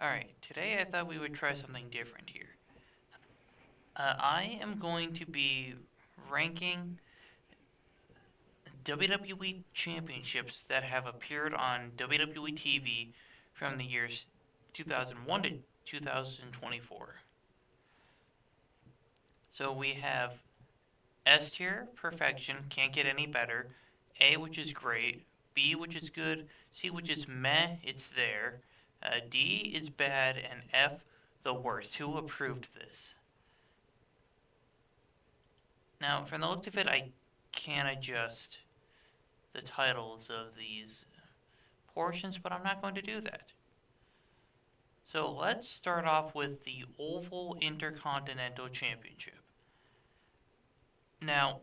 Alright, today I thought we would try something different here. I am going to be ranking WWE championships that have appeared on WWE TV from the years 2001 to 2024. So we have S tier, perfection, can't get any better. A, which is great. B, which is good. C, which is meh, it's there. D is bad. And F, the worst. Who approved this? Now, from the looks of it, I can adjust the titles of these portions, but I'm not going to do that. So let's start off with the Oval Intercontinental Championship. Now,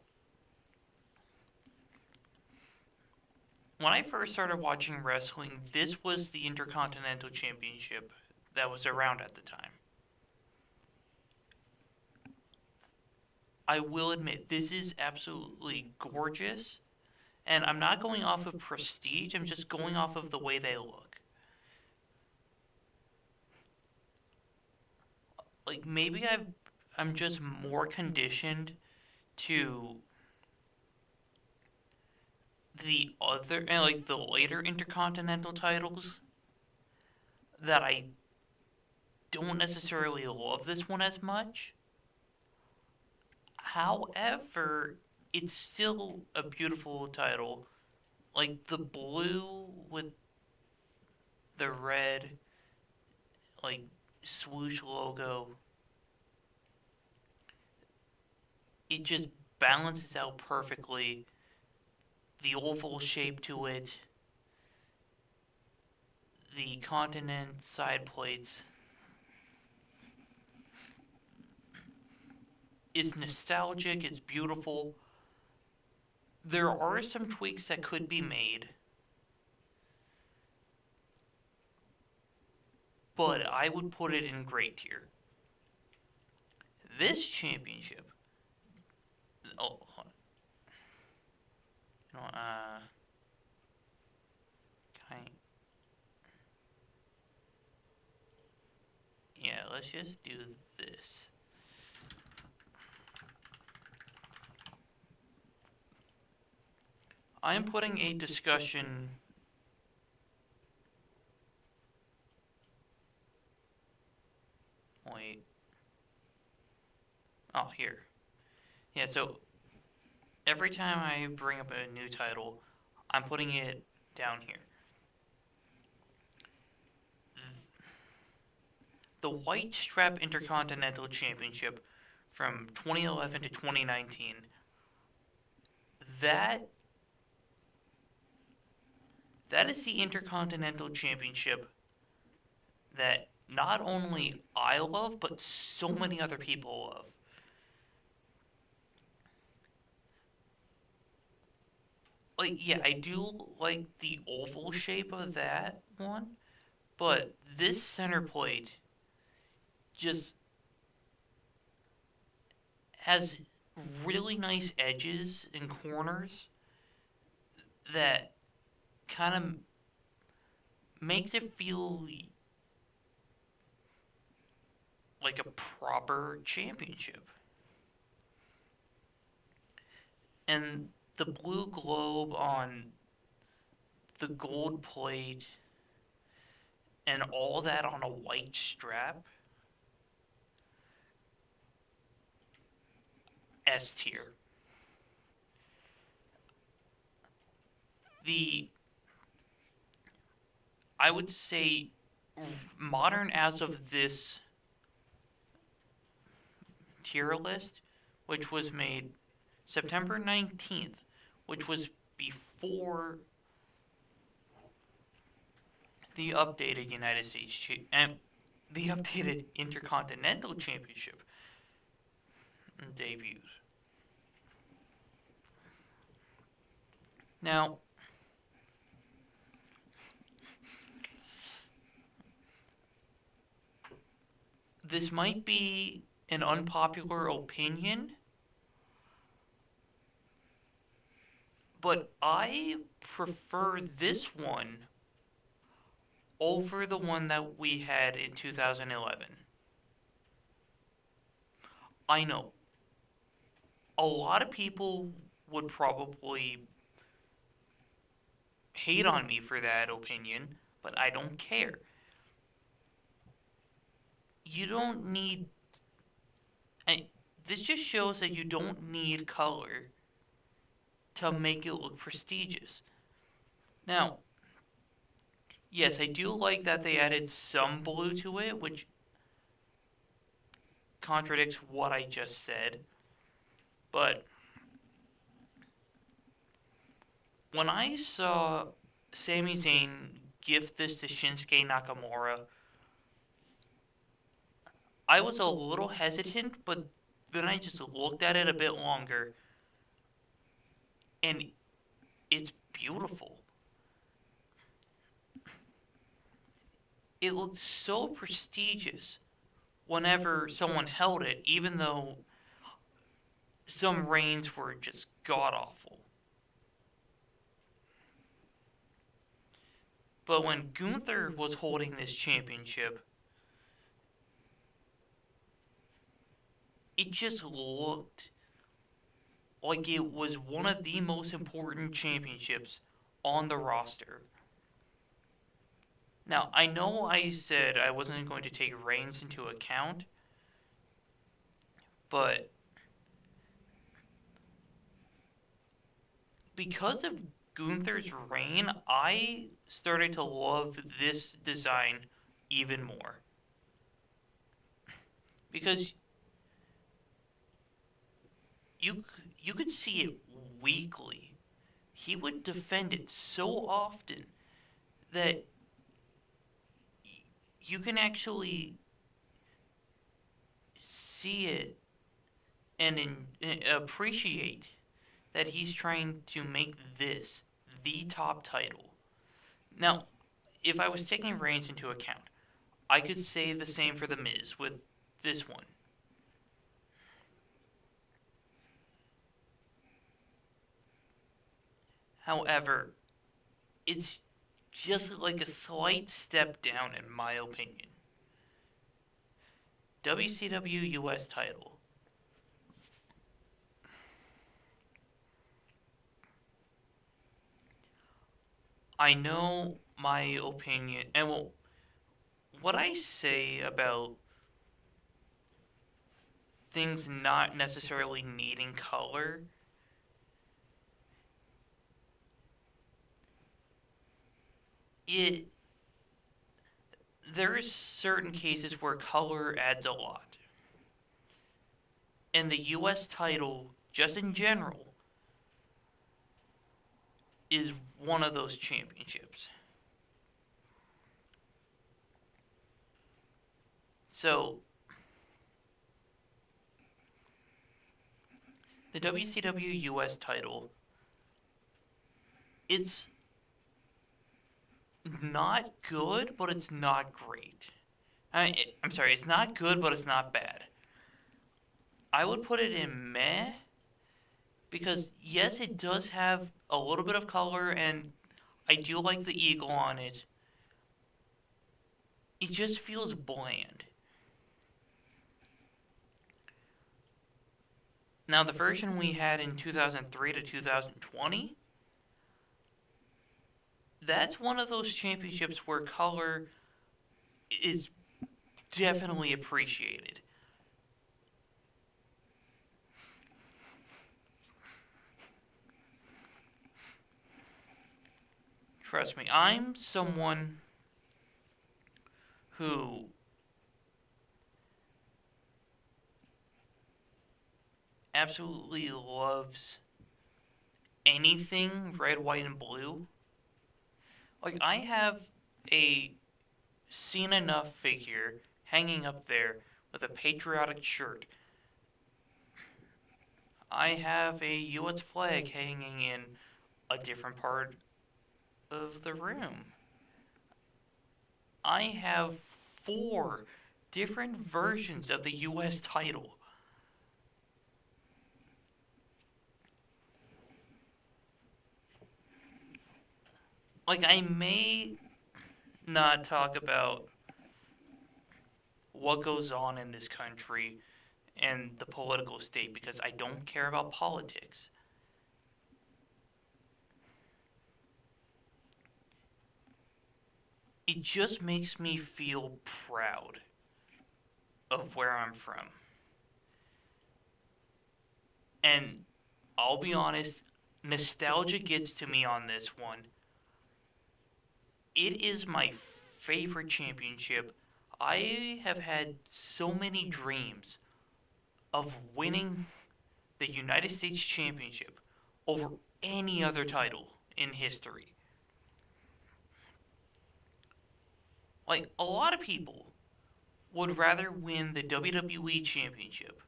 when I first started watching wrestling, this was the Intercontinental Championship that was around at the time. I will admit, this is absolutely gorgeous, and I'm not going off of prestige, I'm just going off of the way they look. Like, maybe I'm just more conditioned to the other, and like the later Intercontinental titles, that I don't necessarily love this one as much. However, it's still a beautiful title. Like the blue with the red, like, swoosh logo, it just balances out perfectly. The oval shape to it, the continent side plates, is nostalgic, it's beautiful. There are some tweaks that could be made, but I would put it in great tier. This championship, hold on. You know, yeah, let's just do this. I am putting a discussion. Wait. Oh, here. Yeah, so every time I bring up a new title, I'm putting it down here. The White Strap Intercontinental Championship from 2011 to 2019. That is the Intercontinental Championship that not only I love, but so many other people love. Like, yeah, I do like the oval shape of that one, but this center plate just has really nice edges and corners that kind of makes it feel like a proper championship. And the blue globe on the gold plate and all that on a white strap, S tier. I would say, modern as of this tier list, which was made September 19th, which was before the updated United States and the updated Intercontinental Championship debuted. Now, this might be an unpopular opinion, but I prefer this one over the one that we had in 2011. I know a lot of people would probably hate on me for that opinion, but I don't care. You don't need. This just shows that you don't need color to make it look prestigious. Now, yes, I do like that they added some blue to it, which contradicts what I just said. But when I saw Sami Zayn gift this to Shinsuke Nakamura, I was a little hesitant, but then I just looked at it a bit longer, and it's beautiful. It looked so prestigious whenever someone held it, even though some reigns were just god awful. But when Gunther was holding this championship, it just looked like it was one of the most important championships on the roster. Now, I know I said I wasn't going to take Reigns into account, but because of Gunther's reign, I started to love this design even more. Because you could see it weekly. He would defend it so often that you can actually see it and appreciate that he's trying to make this the top title. Now, if I was taking Reigns into account, I could say the same for The Miz with this one. However, it's just like a slight step down in my opinion. WCW US title. I know my opinion, and what I say about things not necessarily needing color, there is certain cases where color adds a lot. And the US title, just in general, is one of those championships. So, the WCW US title, it's not good, but it's not great. I'm sorry, it's not good, but it's not bad. I would put it in meh, because yes, it does have a little bit of color, and I do like the eagle on it. It just feels bland. Now, the version we had in 2003 to 2020, that's one of those championships where color is definitely appreciated. Trust me, I'm someone who absolutely loves anything red, white, and blue. Like, I have a Seen Enough figure hanging up there with a patriotic shirt. I have a U.S. flag hanging in a different part of the room. I have 4 different versions of the U.S. title. Like, I may not talk about what goes on in this country and the political state because I don't care about politics. It just makes me feel proud of where I'm from. And I'll be honest, nostalgia gets to me on this one. It is my favorite championship. I have had so many dreams of winning the United States Championship over any other title in history. Like, a lot of people would rather win the WWE Championship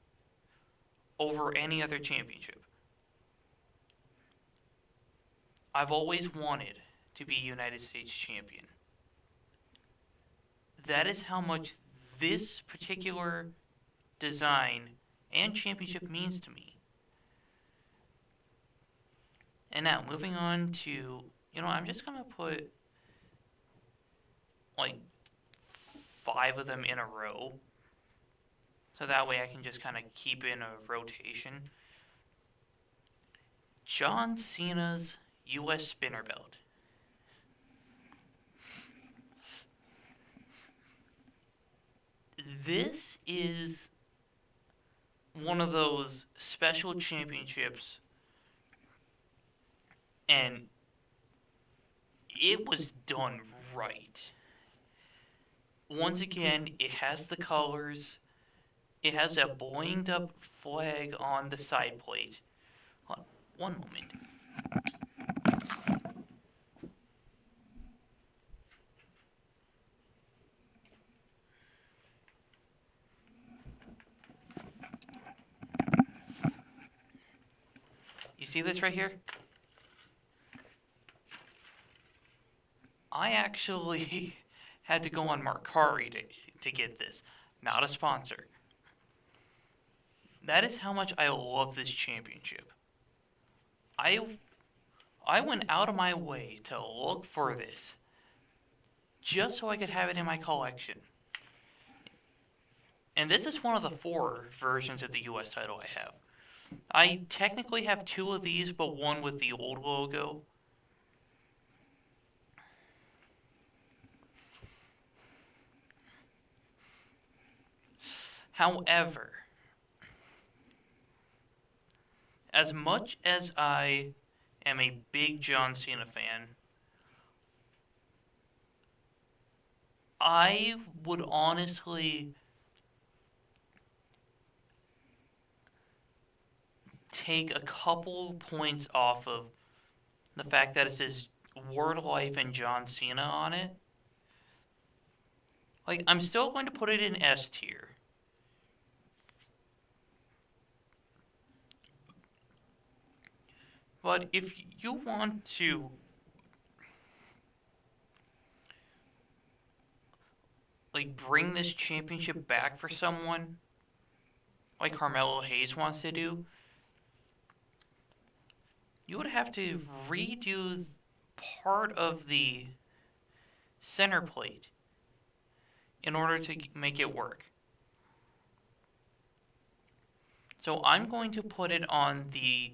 over any other championship. I've always wanted to be United States champion. That is how much this particular design and championship means to me. And now, moving on to, I'm just going to put like 5 of them in a row. So that way I can just kind of keep in a rotation. John Cena's U.S. Spinner Belt. This is one of those special championships, and it was done right. Once again, it has the colors. It has a blinged up flag on the side plate. Hold on, one moment. You see this right here? I actually had to go on Mercari to get this. Not a sponsor. That is how much I love this championship. I went out of my way to look for this just so I could have it in my collection. And this is one of the 4 versions of the US title I have. I technically have 2 of these, but one with the old logo. However, as much as I am a big John Cena fan, I would honestly take a couple points off of the fact that it says Word Life and John Cena on it. Like, I'm still going to put it in S tier. But if you want to bring this championship back for someone like Carmelo Hayes wants to do, you would have to redo part of the center plate in order to make it work. So I'm going to put it on the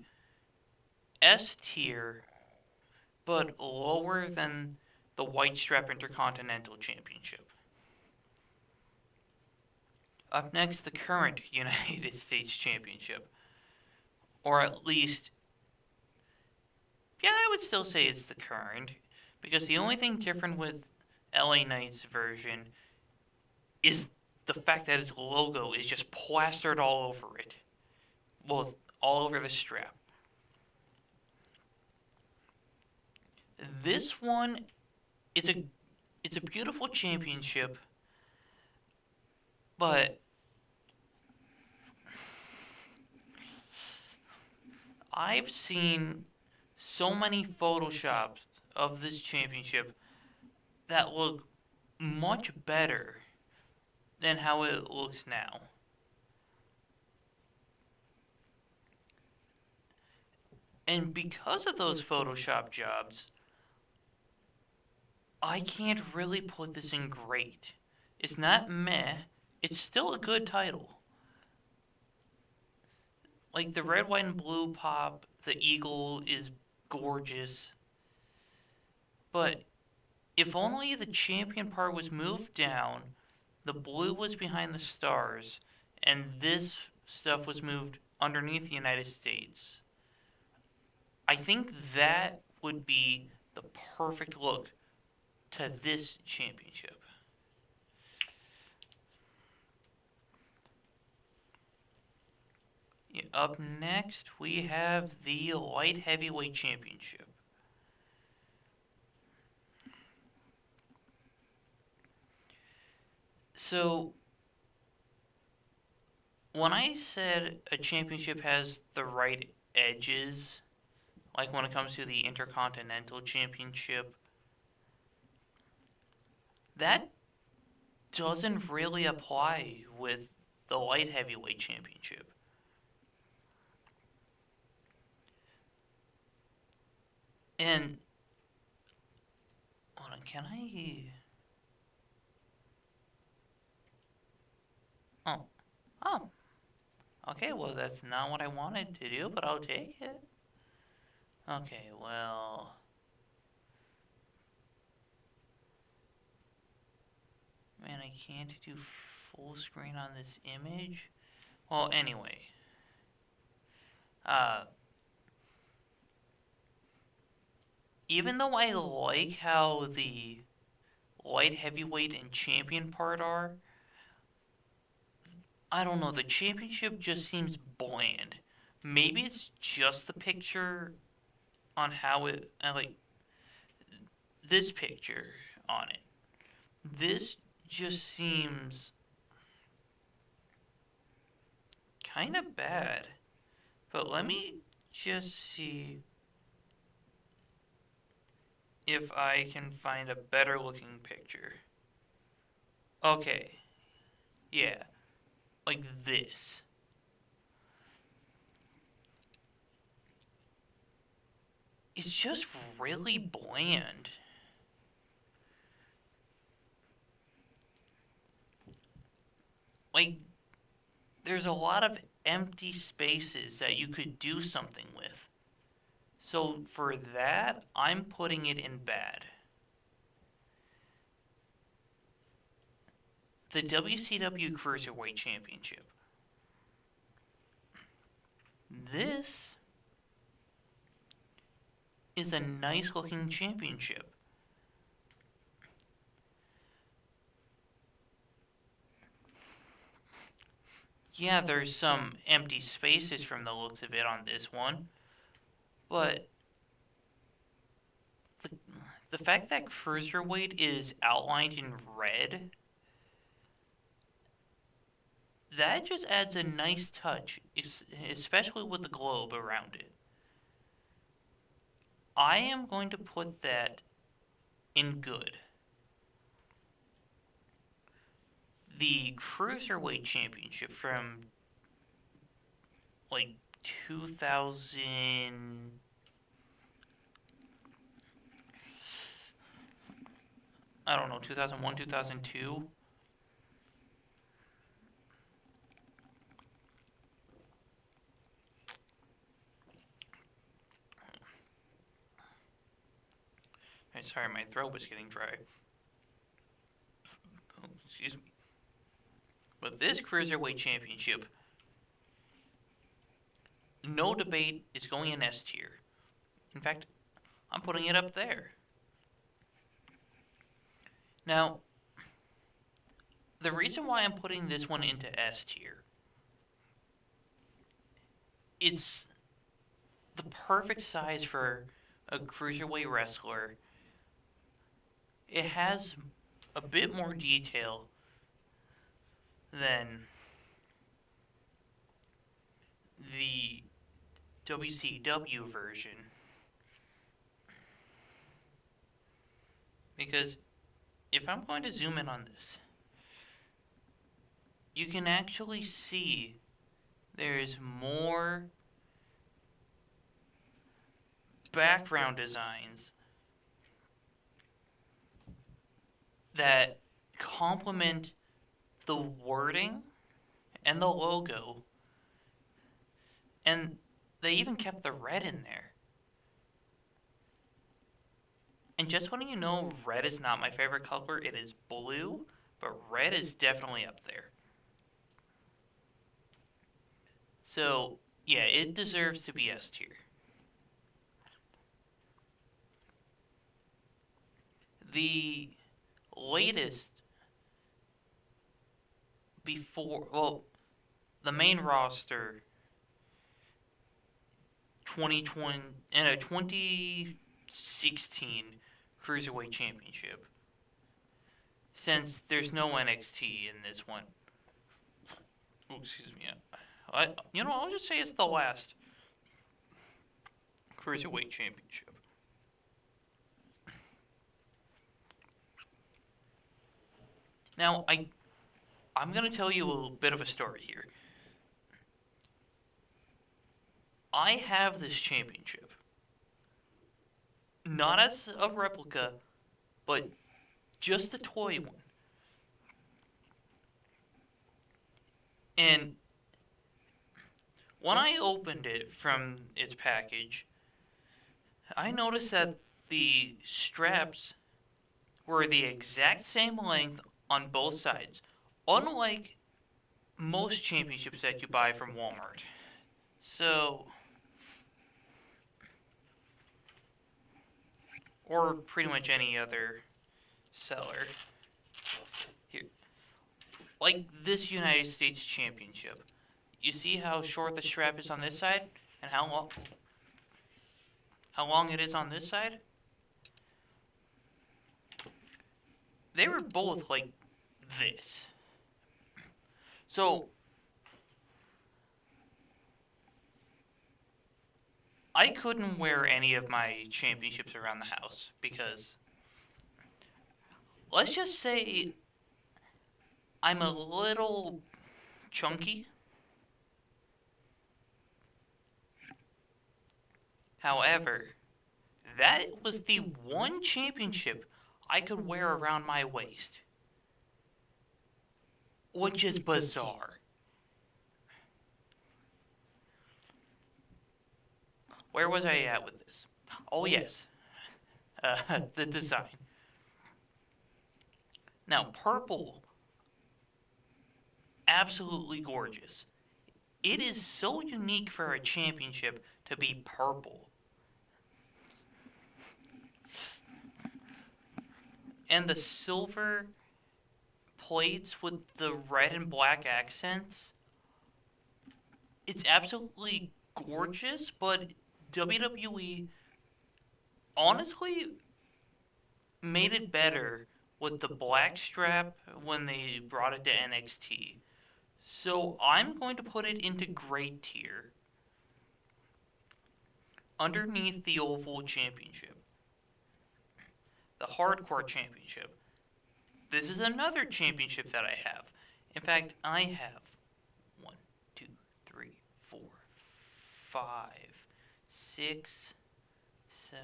S tier, but lower than the White Strap Intercontinental Championship. Up next, the current United States Championship. Or at least, I would still say it's the current, because the only thing different with LA Knight's version is the fact that its logo is just plastered all over it. Well, all over the strap. This one, it's a beautiful championship, but I've seen so many photoshops of this championship that look much better than how it looks now. And because of those Photoshop jobs, I can't really put this in great. It's not meh. It's still a good title. Like, the red, white, and blue pop, the eagle is gorgeous. But if only the champion part was moved down, the blue was behind the stars, and this stuff was moved underneath the United States, I think that would be the perfect look to this championship. Yeah, up next, we have the Light Heavyweight Championship. So, when I said a championship has the right edges, like when it comes to the Intercontinental Championship, that doesn't really apply with the Light Heavyweight Championship. And, hold on, can I... Oh. Okay, well, that's not what I wanted to do, but I'll take it. Okay, well... Man, I can't do full screen on this image. Well, anyway. Even though I like how the light heavyweight and champion part are, I don't know, the championship just seems bland. Maybe it's just the picture on how it, like, this picture on it. This just seems kind of bad. But let me just see if I can find a better looking picture. Okay. Yeah. Like this. It's just really bland. Like, there's a lot of empty spaces that you could do something with. So for that, I'm putting it in bad. The WCW Cruiserweight Championship. This is a nice looking championship. Yeah, there's some empty spaces from the looks of it on this one. But the fact that Cruiserweight is outlined in red, that just adds a nice touch, especially with the globe around it. I am going to put that in good. The Cruiserweight Championship from, like, 2000... I don't know, 2001, 2002? Sorry, my throat was getting dry. Oh, excuse me. But this Cruiserweight Championship, no debate, is going in S tier. In fact, I'm putting it up there. Now, the reason why I'm putting this one into S tier, it's the perfect size for a Cruiserweight wrestler. It has a bit more detail than the WCW version. Because if I'm going to zoom in on this, you can actually see there's more background designs that complement the wording and the logo, and they even kept the red in there. And just letting you know, red is not my favorite color. It is blue, but red is definitely up there. So, yeah, it deserves to be S tier. The latest the main roster 2020 and a 2016 Cruiserweight Championship. Since there's no NXT in this one. Oh, excuse me. I'll just say it's the last Cruiserweight Championship. Now, I'm going to tell you a little bit of a story here. I have this championship. Not as a replica, but just the toy one. And when I opened it from its package, I noticed that the straps were the exact same length on both sides, unlike most championships that you buy from Walmart. So, or pretty much any other seller. Here, like this United States Championship. You see how short the strap is on this side and how long it is on this side? They were both like this. So I couldn't wear any of my championships around the house because let's just say I'm a little chunky. However, that was the one championship I could wear around my waist, which is bizarre. Where was I at with this? Oh, yes. The design. Now, purple. Absolutely gorgeous. It is so unique for a championship to be purple. And the silver plates with the red and black accents. It's absolutely gorgeous, but WWE honestly made it better with the black strap when they brought it to NXT. So I'm going to put it into great tier. Underneath the Oval Championship. The Hardcore Championship. This is another championship that I have. In fact, I have 1, 2, 3, 4, 5, 6, 7,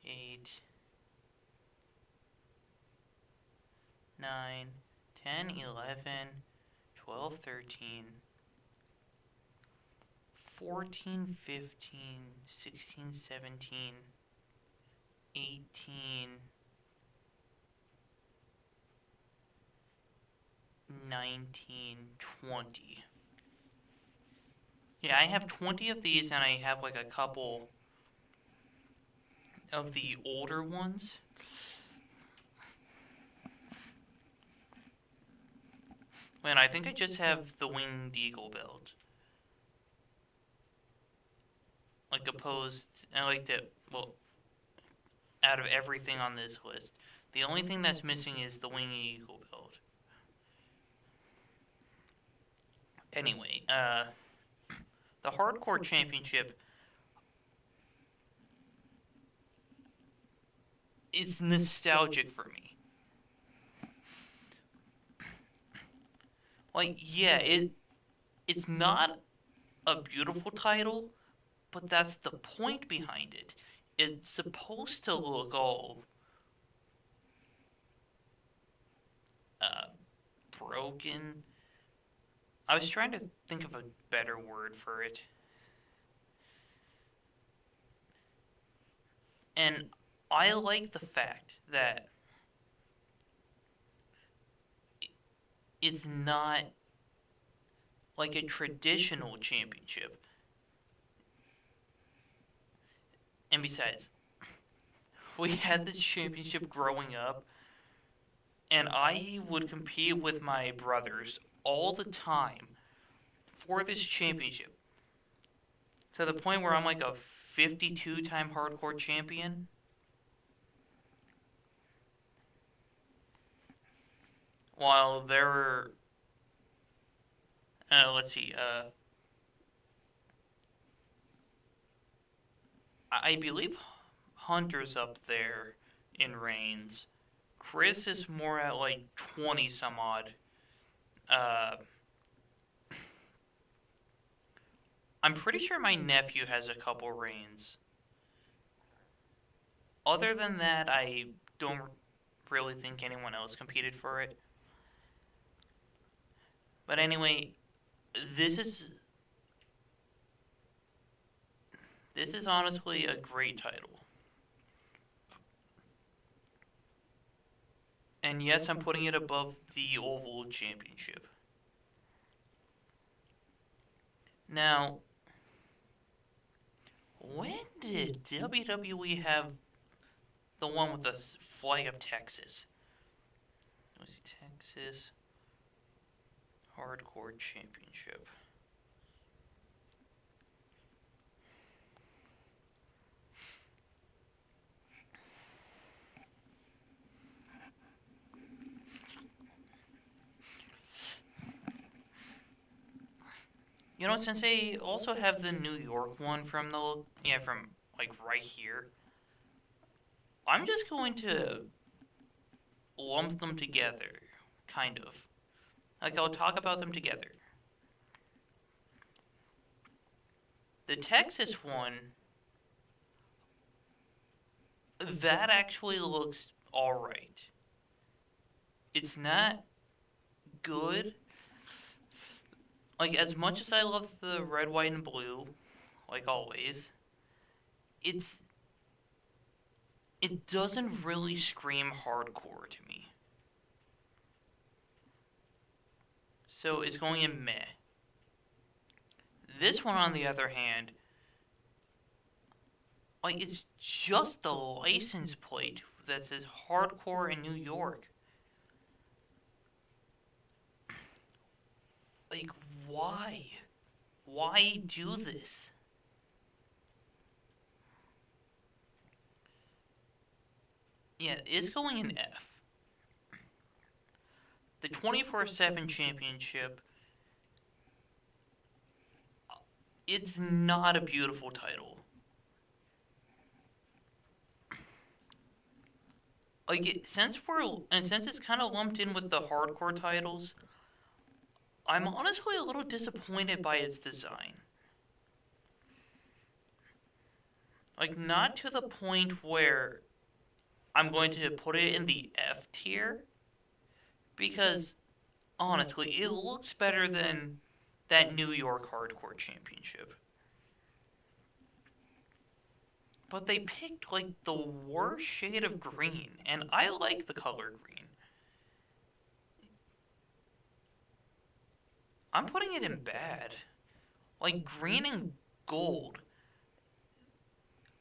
8, 9, 10, 11, 12, 13, 14, 15, 16, 17, 18, 19, 20. Yeah, I have 20 of these, and I have like a couple of the older ones. Man, I think I just have the Winged Eagle belt. Like out of everything on this list, the only thing that's missing is the Winged Eagle belt. Anyway, the Hardcore Championship is nostalgic for me. Like, yeah, it's not a beautiful title, but that's the point behind it. It's supposed to look all broken. I was trying to think of a better word for it. And I like the fact that it's not like a traditional championship. And besides, we had this championship growing up, and I would compete with my brothers all the time for this championship. To the point where I'm like a 52-time hardcore champion. While there were, let's see, I believe Hunter's up there in reigns. Chris is more at like 20 some odd. I'm pretty sure my nephew has a couple reigns. Other than that, I don't really think anyone else competed for it. But anyway, this is honestly a great title. And yes, I'm putting it above the Oval Championship. Now, when did WWE have the one with the flag of Texas? Let's see, Texas Hardcore Championship. You know, since they also have the New York one from like right here, I'm just going to lump them together, kind of. Like, I'll talk about them together. The Texas one, that actually looks alright. It's not good. Like, as much as I love the red, white, and blue, like always, it doesn't really scream hardcore to me. So it's going in meh. This one, on the other hand, like, it's just the license plate that says hardcore in New York. Like, why? Why do this? Yeah, it's going in F. The 24/7 championship, it's not a beautiful title. Like, since it's kind of lumped in with the hardcore titles, I'm honestly a little disappointed by its design. Like, not to the point where I'm going to put it in the F tier, because, honestly, it looks better than that New York Hardcore Championship. But they picked, like, the worst shade of green, and I like the color green. I'm putting it in bad. Like, green and gold.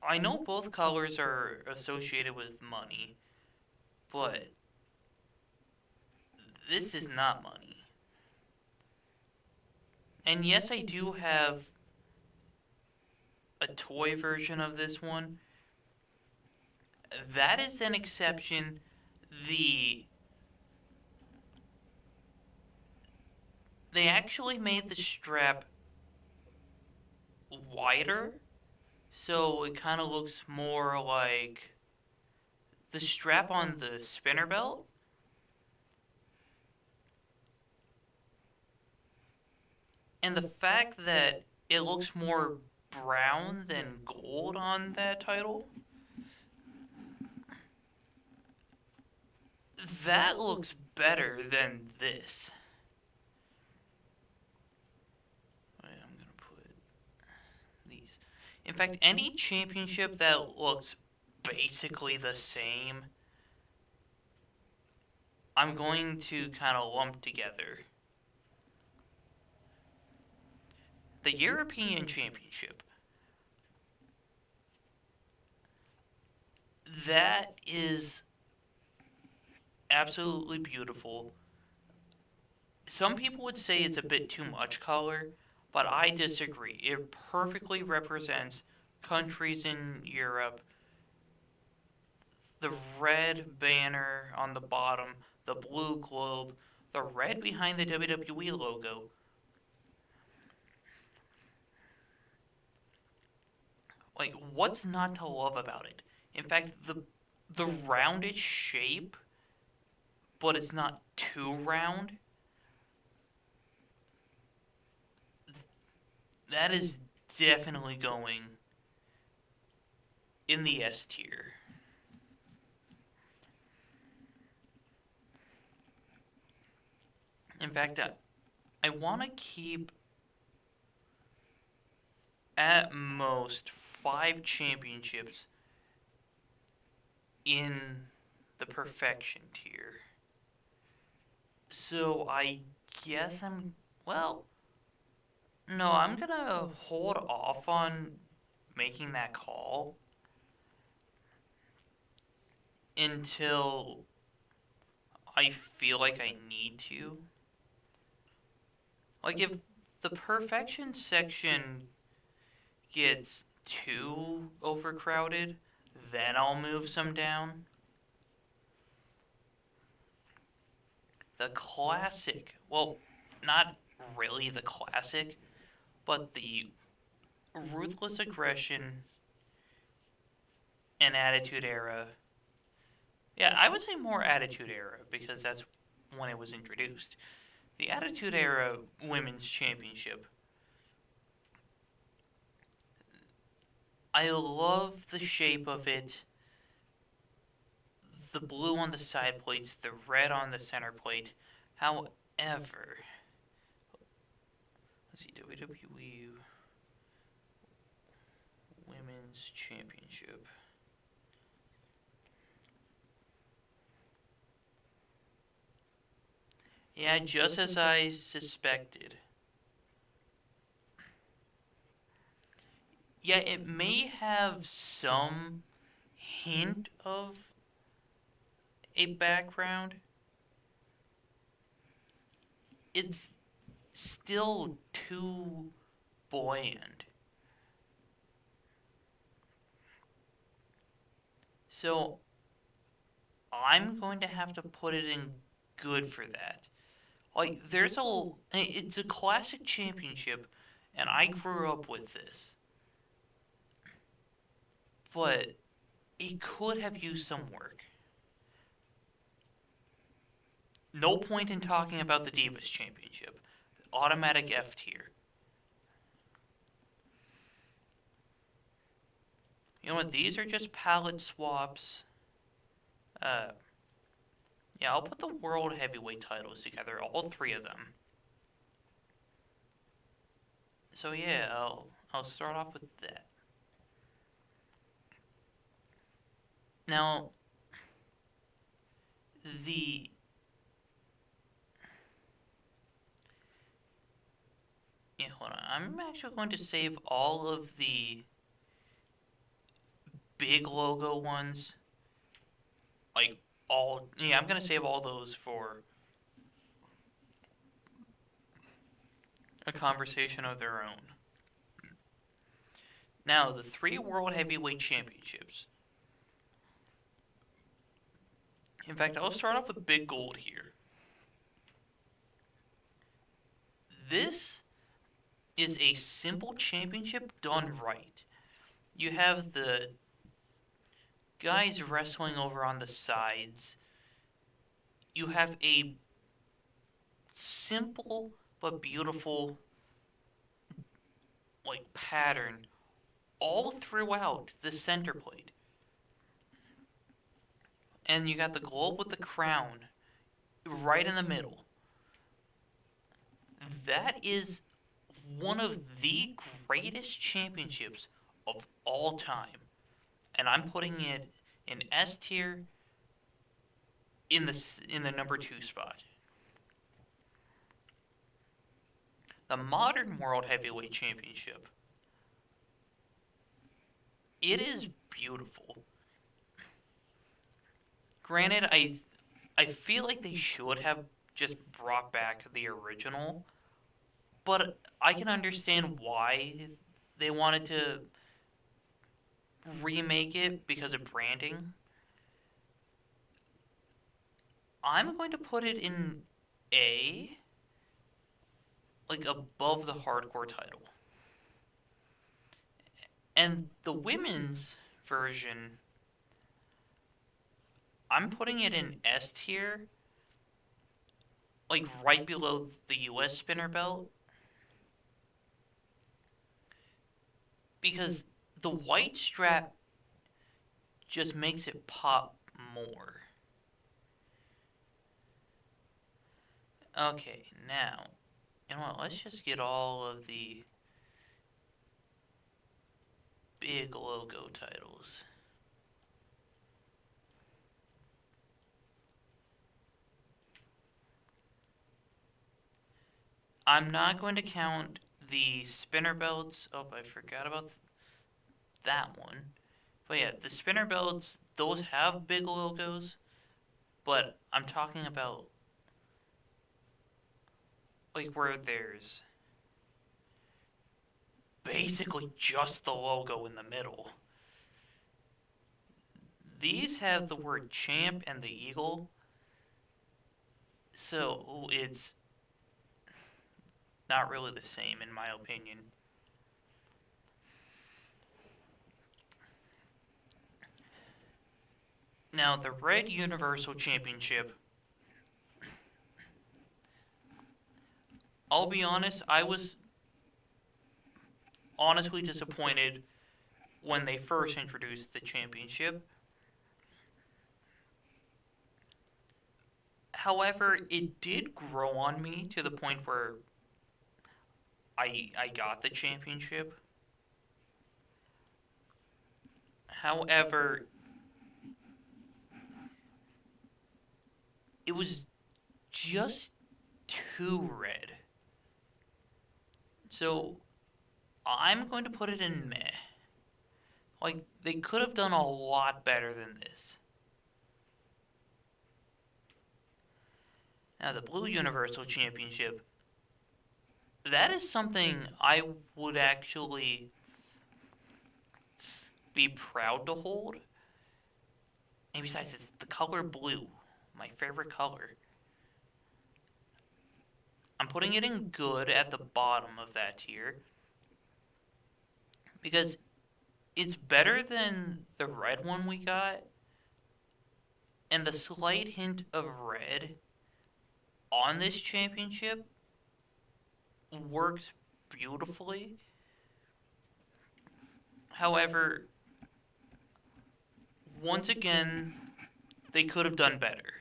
I know both colors are associated with money, but this is not money. And yes, I do have a toy version of this one. That is an exception. They actually made the strap wider, so it kind of looks more like the strap on the spinner belt. And the fact that it looks more brown than gold on that title, that looks better than this. In fact, any championship that looks basically the same, I'm going to kind of lump together. The European Championship. That is absolutely beautiful. Some people would say it's a bit too much color, but I disagree. It perfectly represents countries in Europe. The red banner on the bottom, the blue globe, the red behind the WWE logo. Like, what's not to love about it? In fact, the rounded shape, but it's not too round. That is definitely going in the S tier. In fact, I want to keep at most 5 championships in the perfection tier. So I guess no, I'm gonna hold off on making that call until I feel like I need to. Like, if the perfection section gets too overcrowded, then I'll move some down. The classic, well, not really the classic, but the ruthless aggression and attitude era. Yeah, I would say more attitude era because that's when it was introduced. The Attitude Era Women's Championship. I love the shape of it. The blue on the side plates, the red on the center plate. However, let's see, WWE Women's Championship. Yeah, just as I suspected. Yeah, it may have some hint of a background. It's still too buoyant. So I'm going to have to put it in good for that. Like, it's a classic championship, and I grew up with this. But it could have used some work. No point in talking about the Divas Championship. Automatic F tier. You know what? These are just palette swaps. Yeah, I'll put the World Heavyweight titles together, all 3 of them. So yeah, I'll start off with that. Now, hold on. I'm actually going to save all of the big logo ones. I'm going to save all those for a conversation of their own. Now, the 3 World Heavyweight Championships. In fact, I'll start off with Big Gold here. This is a simple championship done right. You have the guys wrestling over on the sides. You have a simple but beautiful pattern all throughout the center plate. And you got the globe with the crown right in the middle. That is one of the greatest championships of all time. And I'm putting it in S tier in the number 2 spot. The modern World Heavyweight Championship. It is beautiful. Granted, I feel like they should have just brought back the original, but I can understand why they wanted to remake it because of branding. I'm going to put it in A, like above the hardcore title. And the women's version, I'm putting it in S tier, like right below the US spinner belt. Because the white strap just makes it pop more. Okay, now, you know what, let's just get all of the big logo titles. I'm not going to count the spinner belts. Oh, I forgot about that one. But yeah, the spinner belts, those have big logos, but I'm talking about like where there's basically just the logo in the middle. These have the word champ and the eagle, so it's not really the same in my opinion. Now, the Red Universal Championship, I'll be honest, I was honestly disappointed when they first introduced the championship. However, it did grow on me to the point where I got the championship. However, it was just too red. So, I'm going to put it in meh. Like, they could have done a lot better than this. Now, the Blue Universal Championship, that is something I would actually be proud to hold. And besides, it's the color blue, my favorite color. I'm putting it in good at the bottom of that tier because it's better than the red one we got, and the slight hint of red on this championship works beautifully. However, once again, they could have done better.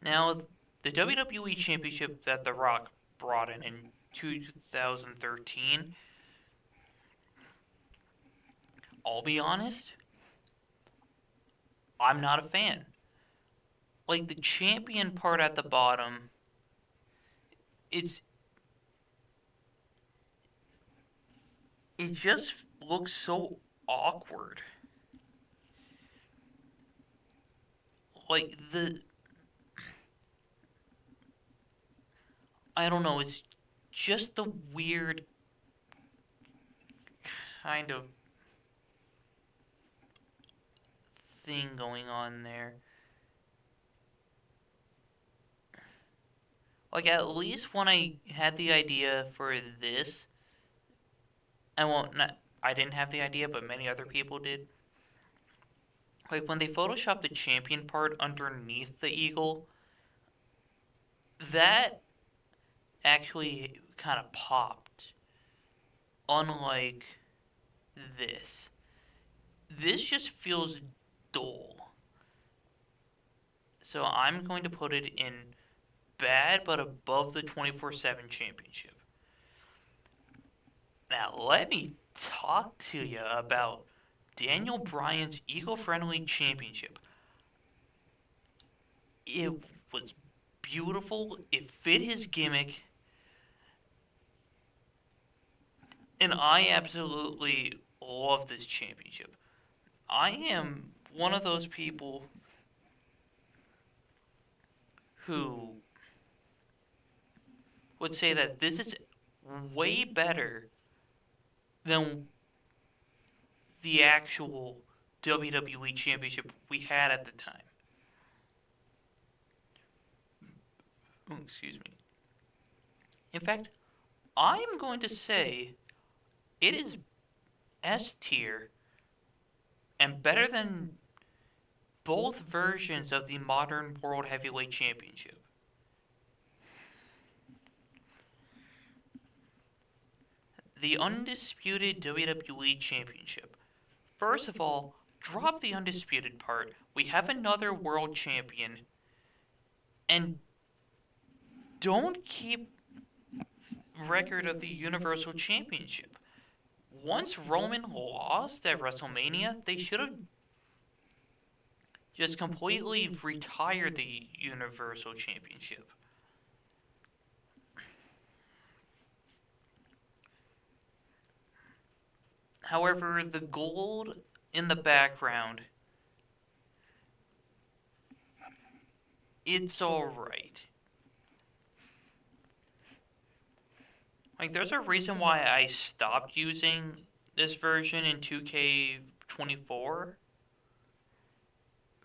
Now, the WWE Championship that The Rock brought in 2013, I'll be honest, I'm not a fan. Like, the champion part at the bottom, it just looks so awkward. Like, I don't know, it's just the weird kind of thing going on there. Like, at least when I had the idea for this, I didn't have the idea, but many other people did. Like, when they photoshopped the champion part underneath the eagle, that actually kind of popped. Unlike this. This just feels dull. So I'm going to put it in bad, but above the 24/7 championship. Now, let me talk to you about Daniel Bryan's Eco-Friendly Championship. It was beautiful. It fit his gimmick. And I absolutely love this championship. I am one of those people who would say that this is way better than the actual WWE Championship we had at the time. Oh, excuse me. In fact, I'm going to say it is S tier and better than both versions of the modern World Heavyweight Championship. The Undisputed WWE Championship. First of all, drop the undisputed part. We have another world champion. And don't keep record of the Universal Championship. Once Roman lost at WrestleMania, they should have just completely retired the Universal Championship. However, the gold in the background, it's alright. Like, there's a reason why I stopped using this version in 2K24.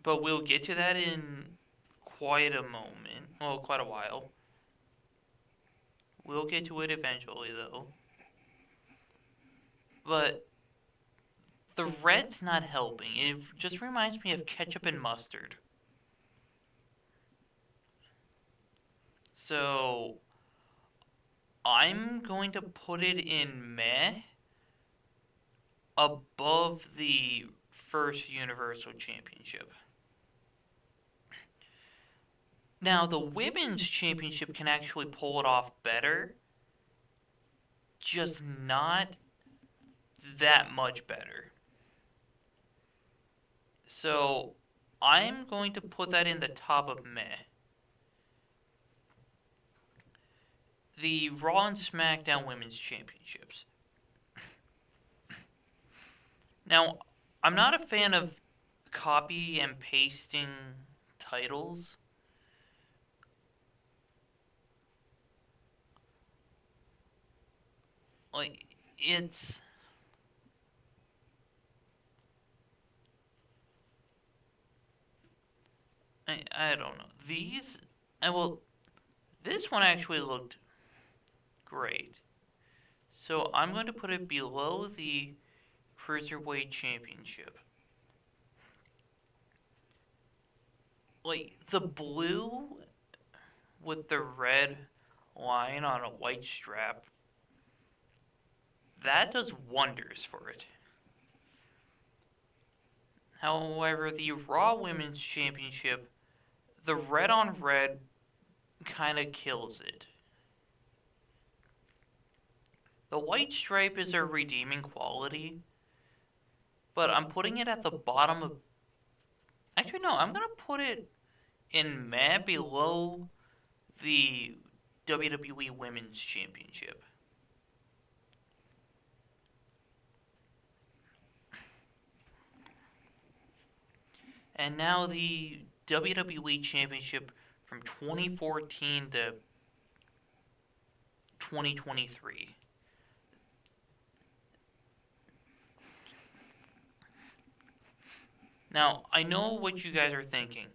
But we'll get to that in quite a moment. Well, quite a while. We'll get to it eventually, though. But the red's not helping. It just reminds me of ketchup and mustard. So I'm going to put it in meh above the first Universal Championship. Now, the Women's Championship can actually pull it off better, just not that much better. So, I'm going to put that in the top of meh. The Raw and SmackDown Women's Championships. Now, I'm not a fan of copy and pasting titles. Like, it's... I don't know. These... this one actually looked great. So I'm going to put it below the Cruiserweight Championship. Like, the blue with the red line on a white strap, that does wonders for it. However, the Raw Women's Championship, the red on red kind of kills it. The white stripe is a redeeming quality, but I'm putting it at the bottom of... Actually, no, I'm going to put it in meh below the WWE Women's Championship. And now the WWE Championship from 2014 to 2023. Now, I know what you guys are thinking.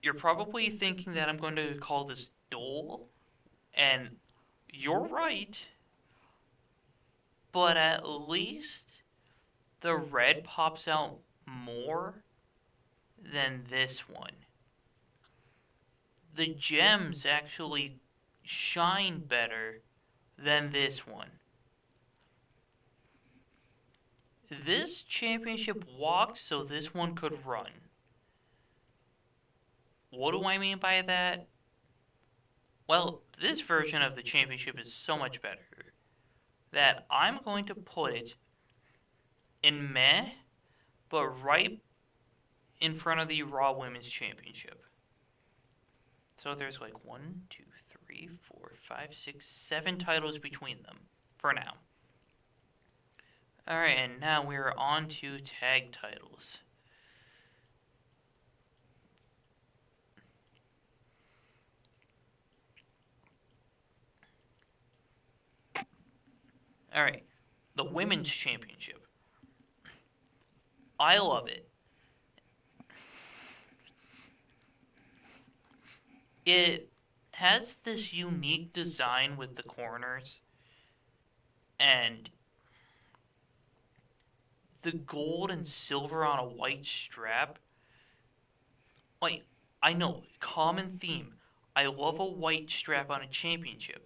You're probably thinking that I'm going to call this dull, and you're right. But at least the red pops out more than this one. The gems actually shine better than this one. This championship walked so this one could run. What do I mean by that? Well, this version of the championship is so much better. that I'm going to put it in meh, but right in front of the Raw Women's Championship. So there's like 1, 2, 3, 4, 5, 6, 7 titles between them for now. Alright, and now we're on to tag titles. Alright, the Women's Championship. I love it. It has this unique design with the corners and the gold and silver on a white strap. Like, I know, common theme. I love a white strap on a championship.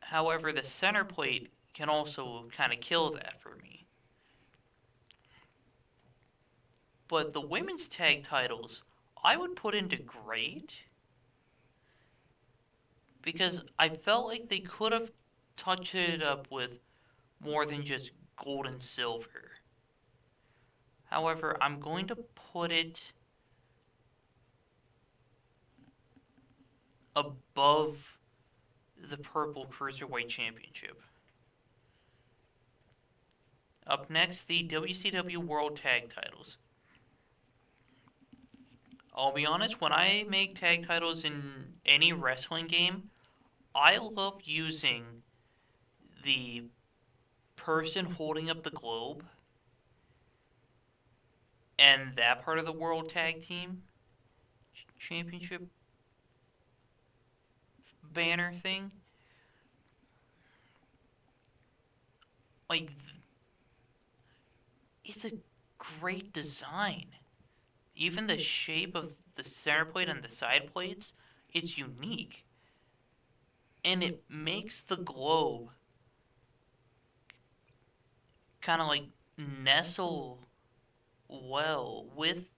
However, the center plate can also kind of kill that for me. But the women's tag titles, I would put into great. Because I felt like they could have touched it up with more than just gold and silver. However, I'm going to put it above the Purple Cruiserweight Championship. Up next, the WCW World Tag Titles. I'll be honest, when I make tag titles in any wrestling game, I love using the person holding up the globe and that part of the World Tag Team Championship banner thing. Like, it's a great design. Even the shape of the center plate and the side plates, it's unique. And it makes the globe kind of like nestle well with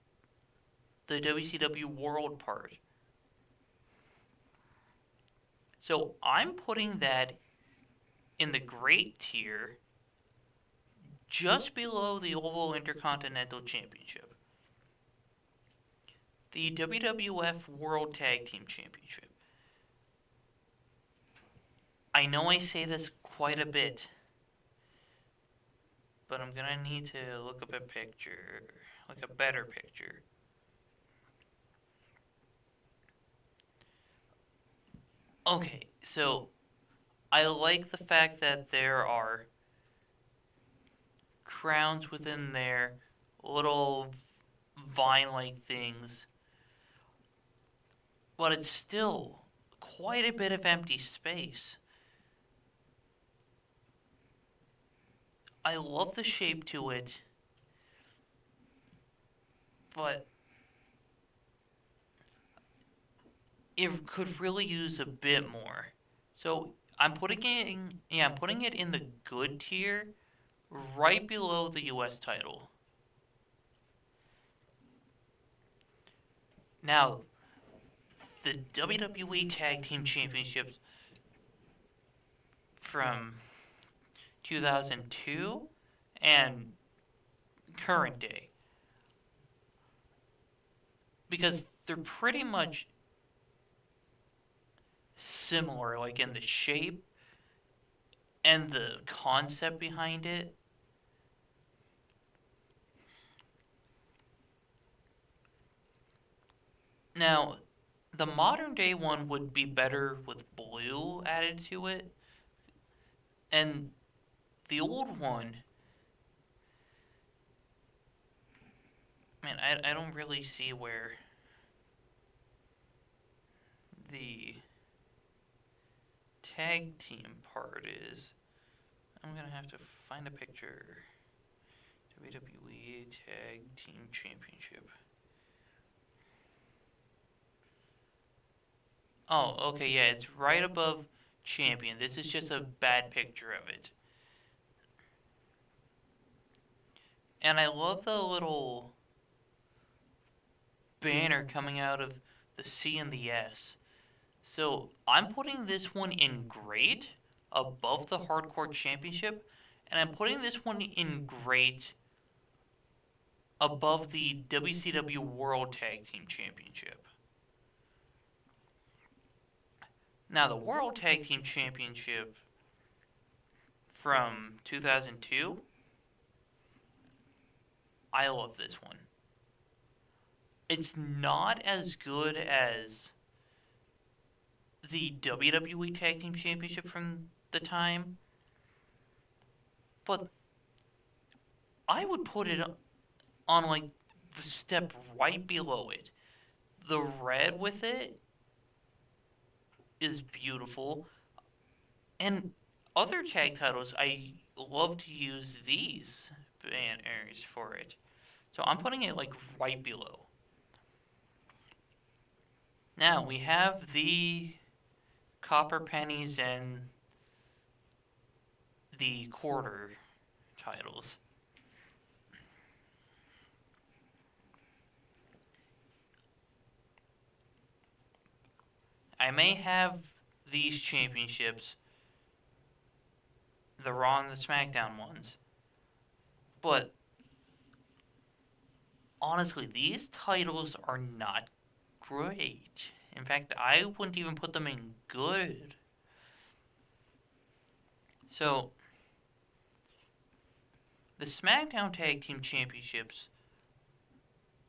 the WCW World part. So I'm putting that in the great tier just below the Oval Intercontinental Championship. The WWF World Tag Team Championship. I know I say this quite a bit, but I'm gonna need to look up a picture, like a better picture. Okay, so I like the fact that there are crowns within there, little vine-like things, but it's still quite a bit of empty space. I love the shape to it, but it could really use a bit more. So I'm putting it in the good tier, right below the US title. Now, the WWE Tag Team Championships from 2002 and current day. Because they're pretty much similar, like in the shape and the concept behind it. Now, the modern day one would be better with blue added to it. And the old one, man, I don't really see where the tag team part is. I'm going to have to find a picture. WWE Tag Team Championship. Oh, okay, yeah, it's right above champion. This is just a bad picture of it. And I love the little banner coming out of the C and the S. So I'm putting this one in great above the Hardcore Championship, and I'm putting this one in great above the WCW World Tag Team Championship. Now, the World Tag Team Championship from 2002, I love this one. It's not as good as the WWE Tag Team Championship from the time, but I would put it on like the step right below it. The red with it is beautiful. And other tag titles, I love to use these banners for it. So I'm putting it like right below. Now we have the copper pennies and the quarter titles. I may have these championships, the Raw and the SmackDown ones, but honestly, these titles are not great. In fact, I wouldn't even put them in good. So, the SmackDown Tag Team Championships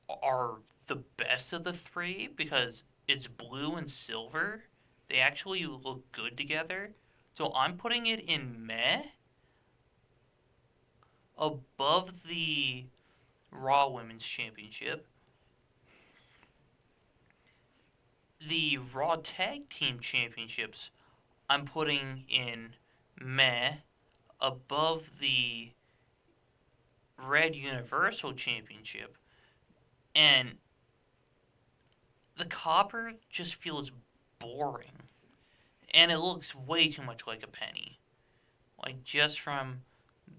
are the best of the three because it's blue and silver. They actually look good together. So I'm putting it in meh above the Raw Women's Championship. The Raw Tag Team Championships I'm putting in meh above the Red Universal Championship. And the copper just feels boring. And it looks way too much like a penny. Like, just from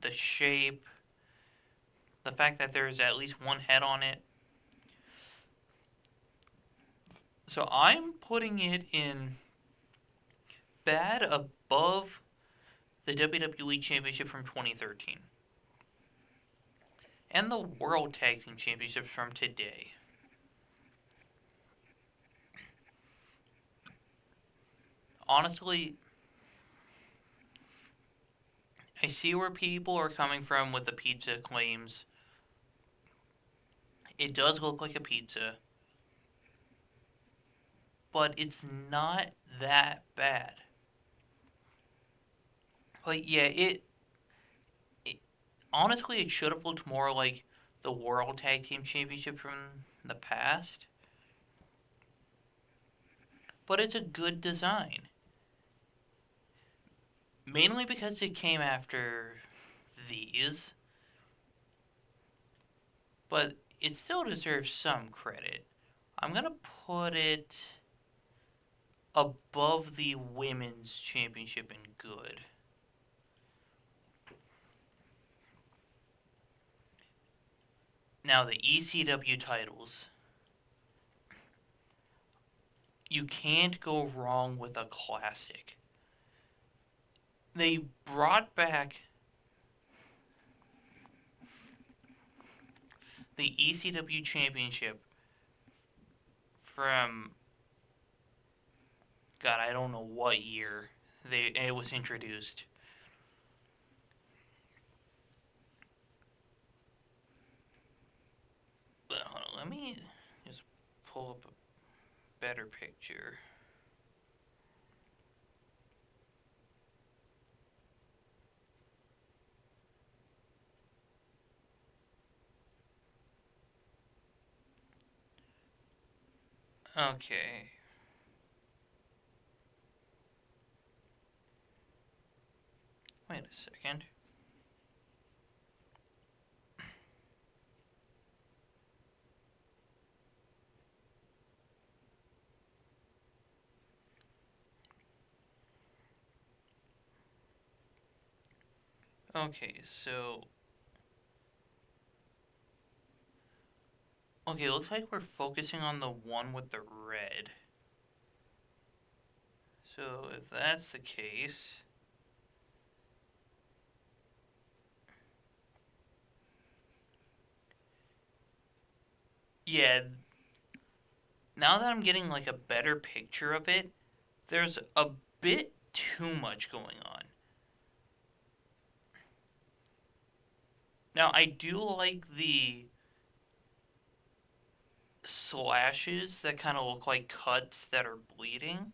the shape, the fact that there's at least one head on it. So I'm putting it in bad above the WWE Championship from 2013. And the World Tag Team Championships from today. Honestly, I see where people are coming from with the pizza claims. It does look like a pizza, but it's not that bad. Like, yeah, it honestly, it should have looked more like the World Tag Team Championship from the past. But it's a good design. Mainly because it came after these. But it still deserves some credit. I'm going to put it above the Women's Championship in good. Now, the ECW titles. You can't go wrong with a classic. They brought back the ECW Championship from, God, I don't know what year it was introduced. But hold on, let me just pull up a better picture. Okay. Wait a second. Okay, so... Okay, looks like we're focusing on the one with the red. So if that's the case, yeah, now that I'm getting like a better picture of it, there's a bit too much going on. Now I do like the slashes that kind of look like cuts that are bleeding.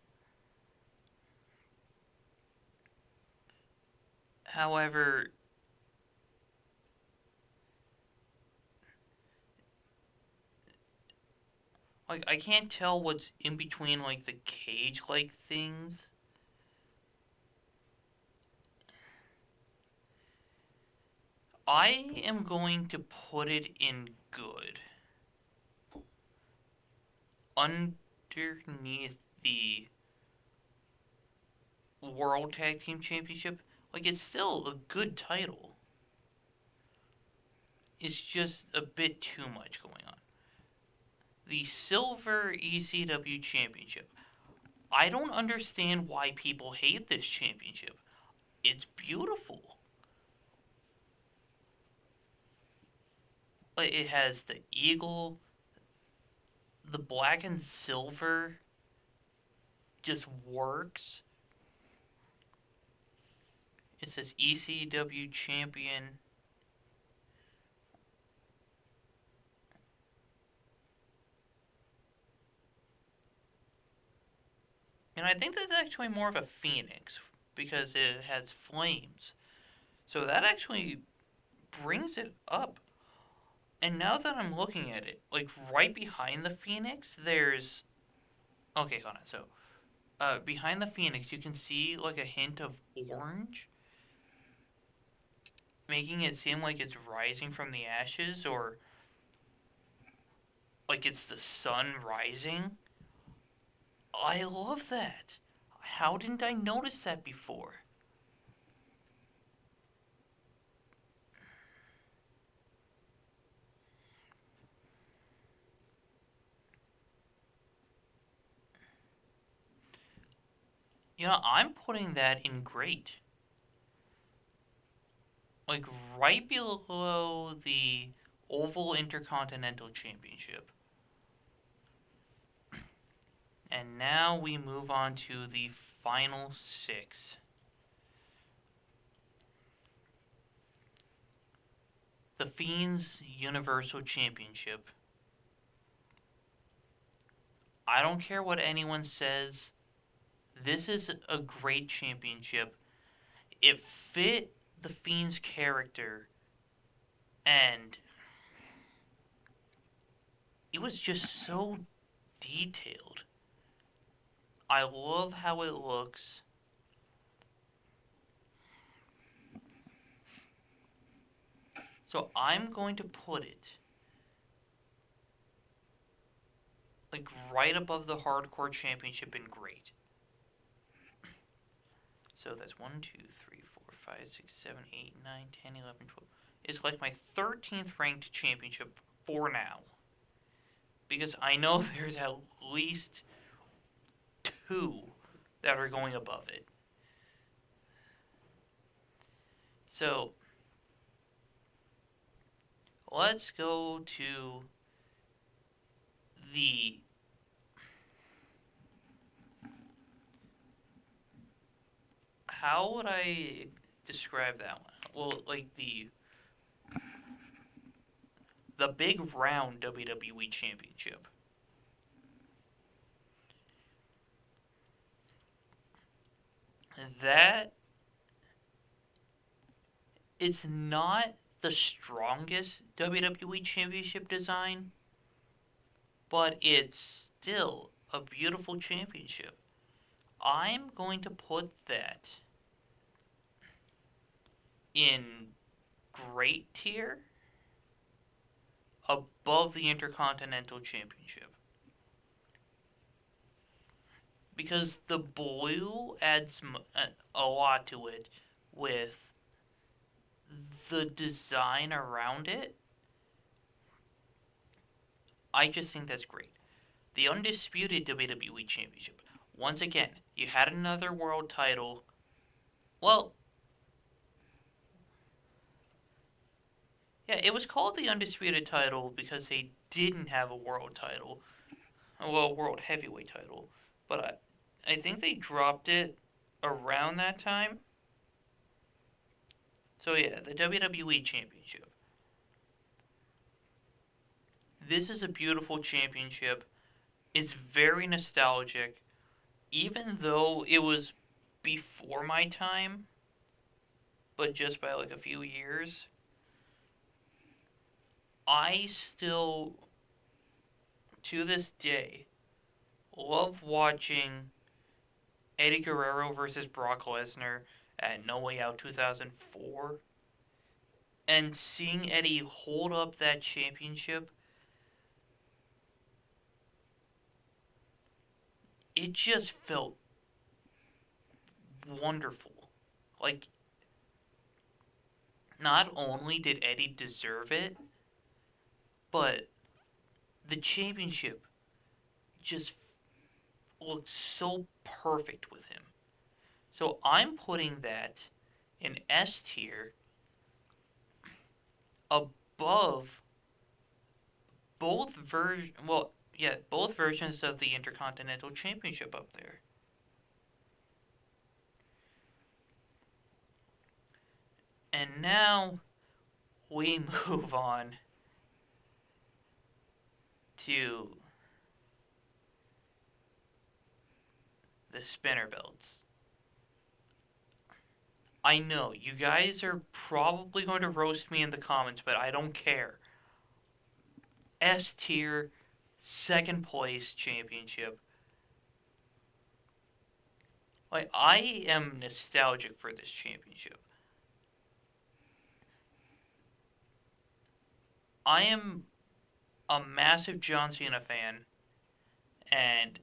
However, like I can't tell what's in between like the cage-like things. I am going to put it in good. Underneath the World Tag Team Championship, like it's still a good title. It's just a bit too much going on. The Silver ECW Championship. I don't understand why people hate this championship. It's beautiful. Like it has the eagle, the black and silver just works. It says ECW champion. And I think that's actually more of a phoenix because it has flames. So that actually brings it up. And now that I'm looking at it, like right behind the phoenix, there's. Okay, hold on. So, behind the phoenix, you can see like a hint of orange, making it seem like it's rising from the ashes or like it's the sun rising. I love that. How didn't I notice that before? You know, I'm putting that in great. Like right below the Oval Intercontinental Championship. And now we move on to the final 6. The Fiend's Universal Championship. I don't care what anyone says. This is a great championship. It fit the Fiend's character, and it was just so detailed. I love how it looks. So I'm going to put it like right above the Hardcore Championship in great. So that's 1, 2, 3, 4, 5, 6, 7, 8, 9, 10, 11, 12. It's like my 13th ranked championship for now. Because I know there's at least 2 that are going above it. So let's go to the how would I describe that one? Well, like the big round WWE Championship. That it's not the strongest WWE Championship design, but it's still a beautiful championship. I'm going to put that in great tier above the Intercontinental Championship. Because the blue adds a lot to it with the design around it. I just think that's great. The Undisputed WWE Championship. once again, you had another world title. Well, yeah, it was called the Undisputed title because they didn't have a world title. Well, world heavyweight title. But I think they dropped it around that time. So yeah, the WWE Championship. This is a beautiful championship. It's very nostalgic. Even though it was before my time, but just by like a few years, I still, to this day, love watching Eddie Guerrero versus Brock Lesnar at No Way Out 2004 and seeing Eddie hold up that championship. It just felt wonderful. Like, not only did Eddie deserve it, but the championship just looked so perfect with him. So I'm putting that in S tier above both both versions of the Intercontinental Championship up there. And now we move on to the spinner belts. I know, you guys are probably going to roast me in the comments, but I don't care. S tier, second place championship. Like, I am nostalgic for this championship. I am a massive John Cena fan, and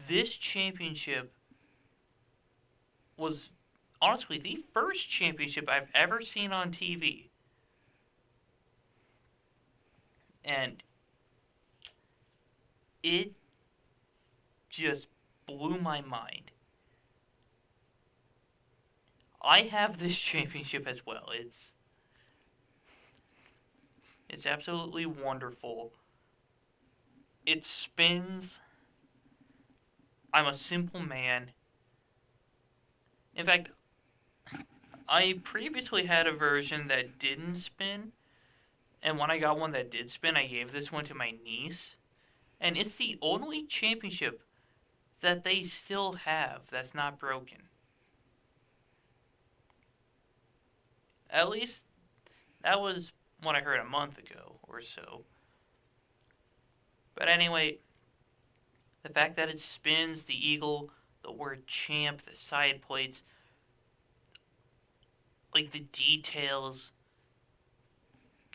this championship was honestly the first championship I've ever seen on TV. And it just blew my mind. I have this championship as well. It's absolutely wonderful. It spins. I'm a simple man. In fact, I previously had a version that didn't spin, and when I got one that did spin, I gave this one to my niece. And it's the only championship that they still have that's not broken. At least that was what I heard a month ago or so. But anyway, the fact that it spins, the eagle, the word champ, the side plates, like the details,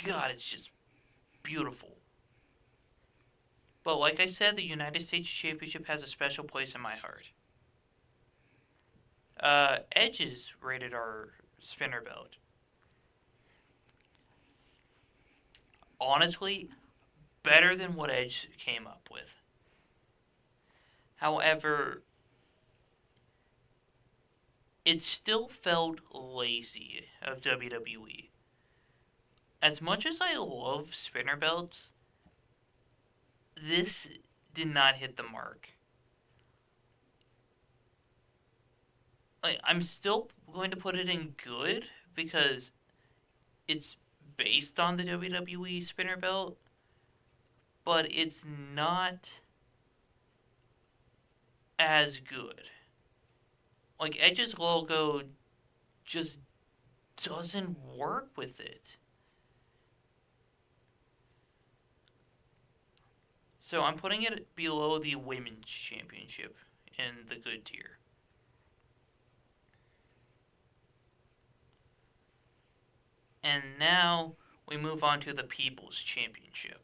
God, it's just beautiful. But like I said, the United States Championship has a special place in my heart. Edge's rated our spinner belt. Honestly, better than what Edge came up with. However, it still felt lazy of WWE. As much as I love spinner belts, this did not hit the mark. I'm still going to put it in good because it's based on the WWE spinner belt, but it's not as good. Like, Edge's logo just doesn't work with it. So I'm putting it below the Women's Championship in the good tier. And now we move on to the People's Championship.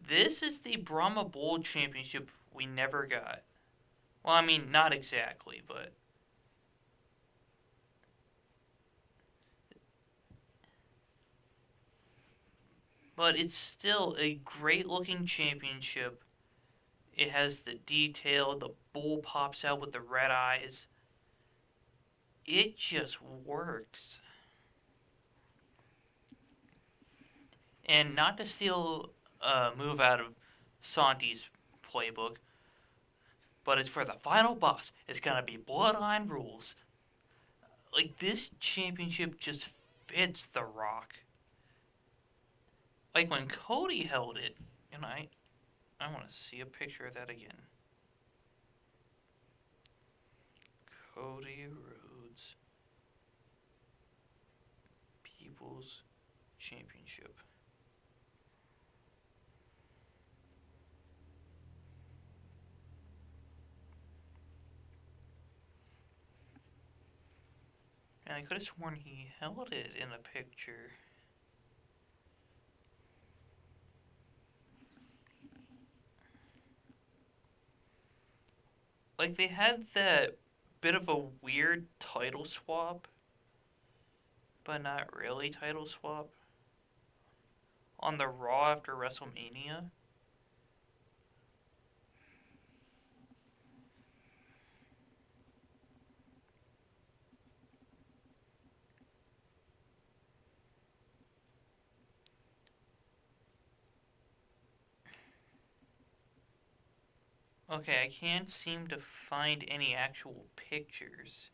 This is the Brahma Bull Championship we never got. Well, I mean, not exactly, but but it's still a great looking championship. It has the detail, the bull pops out with the red eyes. It just works. And not to steal a move out of Santi's playbook, but it's for the final boss. It's gonna be Bloodline Rules. Like, this championship just fits The Rock. Like, when Cody held it, and I want to see a picture of that again. Cody Rhodes People's Championship. And I could have sworn he held it in a picture. Like, they had that bit of a weird title swap, but not really title swap, on the Raw after WrestleMania. Okay, I can't seem to find any actual pictures.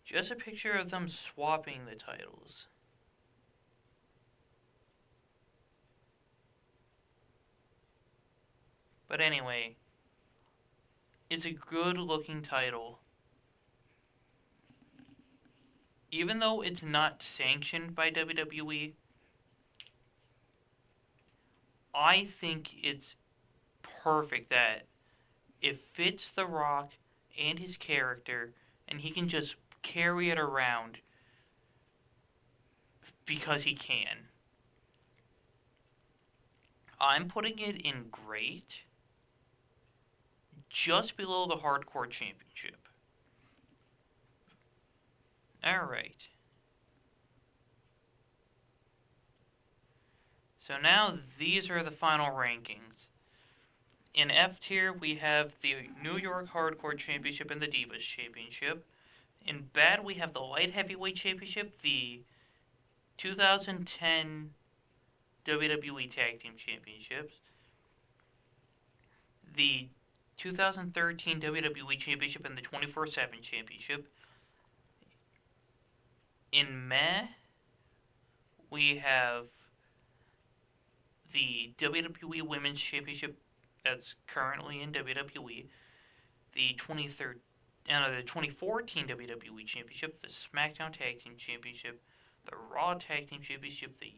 Just a picture of them swapping the titles. But anyway, it's a good looking title. Even though it's not sanctioned by WWE, I think it's perfect that it fits The Rock and his character, and he can just carry it around because he can. I'm putting it in great, just below the Hardcore Championship. Alright. So now these are the final rankings. In F tier, we have the New York Hardcore Championship and the Divas Championship. In bad, we have the Light Heavyweight Championship, the 2010 WWE Tag Team Championships, the 2013 WWE Championship and the 24/7 Championship. In meh, we have the WWE Women's Championship that's currently in WWE, the 2014 WWE Championship, the SmackDown Tag Team Championship, the Raw Tag Team Championship, the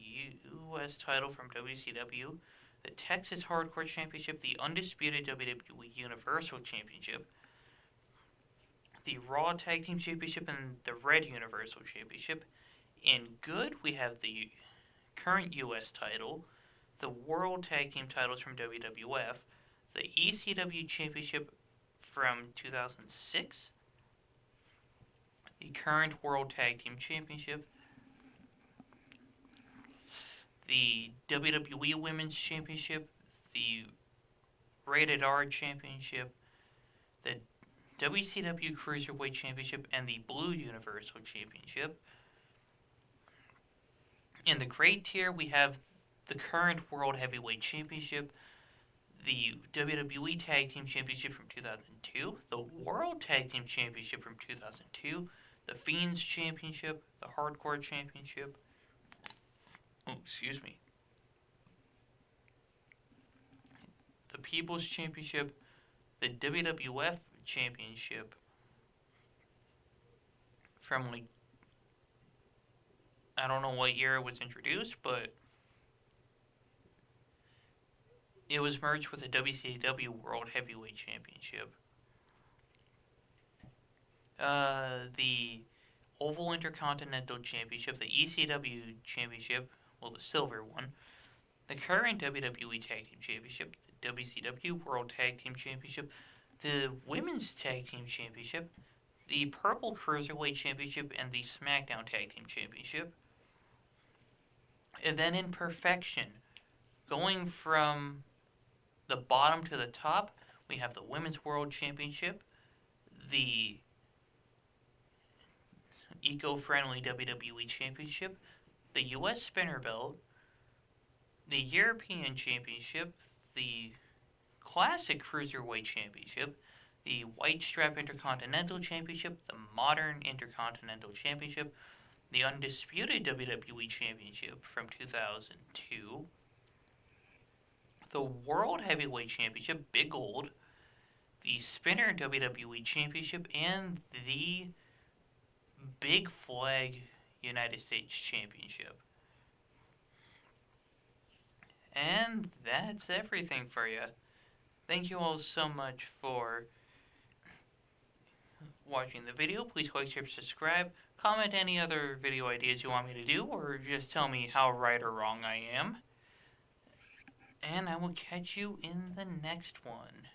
U.S. title from WCW, the Texas Hardcore Championship, the Undisputed WWE Universal Championship, the Raw Tag Team Championship, and the Red Universal Championship. In good, we have the current U.S. title, the World Tag Team titles from WWF, the ECW Championship from 2006, the current World Tag Team Championship, the WWE Women's Championship, the Rated R Championship, the WCW Cruiserweight Championship, and the Blue Universal Championship. In the great tier, we have the current World Heavyweight Championship, the WWE Tag Team Championship from 2002, the World Tag Team Championship from 2002, the Fiends Championship, the Hardcore Championship, the People's Championship, the WWF Championship from, like, I don't know what year it was introduced, but it was merged with the WCW World Heavyweight Championship. The Oval Intercontinental Championship, the ECW Championship, well, the silver one, the current WWE Tag Team Championship, the WCW World Tag Team Championship, the Women's Tag Team Championship, the Purple Cruiserweight Championship, and the SmackDown Tag Team Championship. And then in perfection, going from the bottom to the top, we have the Women's World Championship, the eco-friendly WWE Championship, the US Spinner Belt, the European Championship, the Classic Cruiserweight Championship, the White Strap Intercontinental Championship, the Modern Intercontinental Championship, the Undisputed WWE Championship from 2002, the World Heavyweight Championship, Big Gold, the Spinner WWE Championship, and the Big Flag United States Championship. And that's everything for you. Thank you all so much for watching the video. Please like, share, subscribe. Comment any other video ideas you want me to do, or just tell me how right or wrong I am. And I will catch you in the next one.